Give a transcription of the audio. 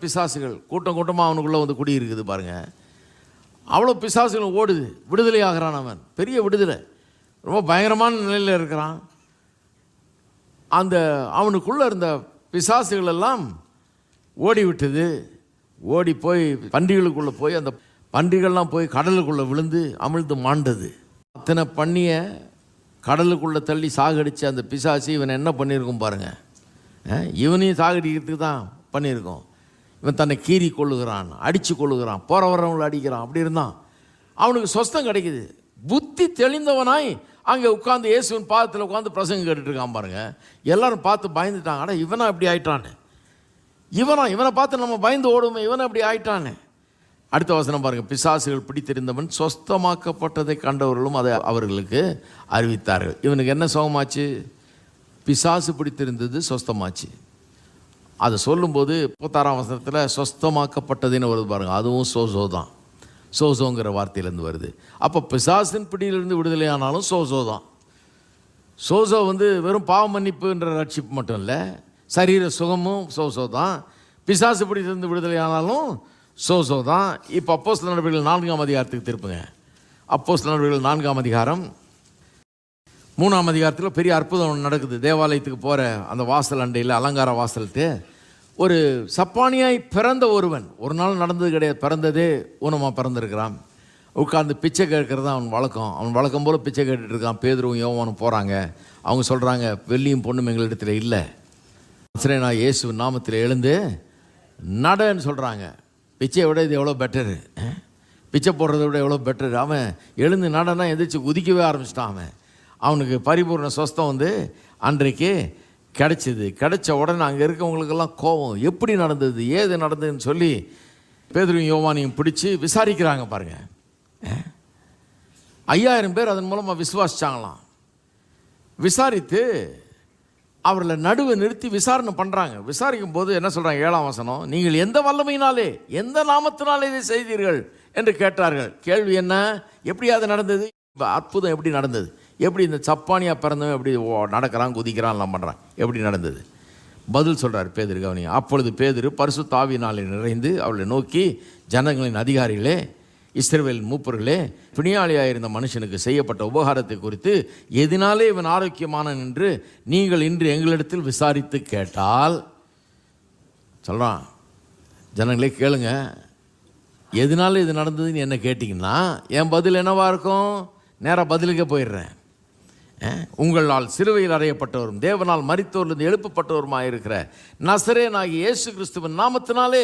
பிசாசுகள் கூட்டம் கூட்டமாக அவனுக்குள்ளே வந்து குடியிருக்குது பாருங்க. அவ்வளோ பிசாசுகள் ஓடுது, விடுதலை ஆகிறான். அவன் பெரிய விடுதலை, ரொம்ப பயங்கரமான நிலையில் இருக்கிறான். அந்த அவனுக்குள்ளே இருந்த பிசாசுகள் எல்லாம் ஓடி விட்டது. ஓடி போய் பன்றிகளுக்குள்ளே போய் அந்த பன்றிகள்லாம் போய் கடலுக்குள்ளே விழுந்து அமிழ்ந்து மாண்டது. அத்தனை பண்ணிய கடலுக்குள்ளே தள்ளி சாகடிச்சு அந்த பிசாசு இவனை என்ன பண்ணியிருக்கும் பாருங்கள். இவனையும் சாகடிக்கிறதுக்கு தான் பண்ணியிருக்கோம். இவன் தன்னை கீறி கொள்ளுகிறான், அடித்து கொள்ளுகிறான், போகிற வரவங்களை அடிக்கிறான். அப்படி இருந்தான். அவனுக்கு சொஸ்தம் கிடைக்குது. புத்தி தெளிந்தவனாய் அங்கே உட்காந்து இயேசுவின் பாதத்தில் உட்காந்து பிரசங்கம் கேட்டுட்ருக்கான் பாருங்க. எல்லாரும் பார்த்து பயந்துட்டாங்க. அட இவனா இப்படி ஆயிட்டான்னு, இவனை பார்த்து நம்ம பயந்து ஓடுவோமே, இவனை அப்படி ஆயிட்டான்னு. அடுத்த வசனம் பாருங்கள். பிசாசுகள் பிடித்திருந்தவன் சொஸ்தமாக்கப்பட்டதை கண்டவர்களும் அதை அவர்களுக்கு அறிவித்தார்கள். இவனுக்கு என்ன சுகமாச்சு? பிசாசு பிடித்திருந்தது சொஸ்தமாச்சு. அதை சொல்லும்போது 36ஆம் வசனத்தில் சொஸ்தமாக்கப்பட்டதுன்னு வருது பாருங்கள். அதுவும் சோசோ தான். சோசோங்கிற வார்த்தையிலேருந்து வருது. அப்போ பிசாசின் பிடியிலிருந்து விடுதலையானாலும் சோசோ தான். சோசோ வெறும் பாவ மன்னிப்புன்ற ரட்சிப்பு மட்டும் இல்லை, சரீர சுகமும் சோசோ தான். பிசாசு பிடித்திலிருந்து விடுதலையானாலும் சோசோ தான். இப்போ அப்போஸ்தலர் நடவடிக்கைகள் 4ஆம் அதிகாரத்துக்கு திருப்புங்க. அப்போஸ்தலர் நடவடிக்கைகள் 4ஆம் அதிகாரம் 3ஆம் அதிகாரத்தில் பெரிய அற்புதம் ஒன்று நடக்குது. தேவாலயத்துக்கு போகிற அந்த வாசல் அண்டையில் அலங்கார வாசலுக்கு ஒரு சப்பானியாய் பிறந்த ஒருவன், ஒரு நாள் நடந்தது கிடையாது, பிறந்ததே ஊனமாக பிறந்திருக்கிறான். உட்காந்து பிச்சை கேட்கறது அவன் வழக்கம். அவன் வழக்கம் போல் பிச்சை கேட்டுட்டு இருக்கான். பேதுருவும் யோவானும் போகிறாங்க. அவங்க சொல்கிறாங்க, வெள்ளியும் பொண்ணும் எங்களிடத்தில் இல்லை, சரி நான் இயேசு நாமத்தில் எழுந்து நடன்னு சொல்கிறாங்க. பிச்சையை விட இது எவ்வளோ பெட்டரு, பிச்சை போடுறத விட எவ்வளோ பெட்டரு. அவன் எழுந்து நடனா எந்திரிச்சு குதிக்கவே ஆரம்பிச்சிட்டான். அவனுக்கு பரிபூர்ண சொஸ்தம் அன்றைக்கு கிடைச்சிது. கிடைச்ச உடனே அங்கே இருக்கவங்களுக்கெல்லாம் கோபம், எப்படி நடந்தது, ஏது நடந்ததுன்னு சொல்லி பேதுருவும் யோவானையும் பிடிச்சி விசாரிக்கிறாங்க பாருங்கள். 5000 பேர் அதன் மூலமாக விசுவாசிச்சாங்களாம். விசாரித்து அவர்களை நடுவை நிறுத்தி விசாரணை பண்ணுறாங்க. விசாரிக்கும் போது என்ன சொல்கிறாங்க? 7ஆம் வசனம், நீங்கள் எந்த வல்லமையினாலே எந்த நாமத்தினாலே இதை செய்தீர்கள் என்று கேட்டார்கள். கேள்வி என்ன? எப்படி அது நடந்தது? அற்புதம் எப்படி நடந்தது? எப்படி இந்த சப்பானியாக பிறந்தவன் எப்படி நடக்கிறான், குதிக்கிறான், எல்லாம் பண்ணுறான், எப்படி நடந்தது? பதில் சொல்கிறார் பேதுரு. கவனிங்க. அப்பொழுது பேதுரு பரிசுத்த ஆவியினாலே நிறைந்து அவளை நோக்கி, ஜனங்களின் அதிகாரிகளே, இஸ்ரவேல் மூப்பர்களே, பிணியாளியாக இருந்த மனுஷனுக்கு செய்யப்பட்ட உபகாரத்தை குறித்து எதனாலே இவன் ஆரோக்கியமானான் என்று நீங்கள் இன்று எங்களிடத்தில் விசாரித்து கேட்டால், சொல்கிறான், ஜனங்களே கேளுங்க, எதனால இது நடந்ததுன்னு என்ன கேட்டிங்கன்னா என் பதில் என்னவாக இருக்கும்? நேராக பதிலுக்கே போயிடுறேன். உங்களால் சிலுவையில் அறையப்பட்டவரும் தேவனால் மரித்தோரிலிருந்து எழுப்பப்பட்டவருமாக இருக்கிற நசரேயனாகிய இயேசு கிறிஸ்துவின் நாமத்தினாலே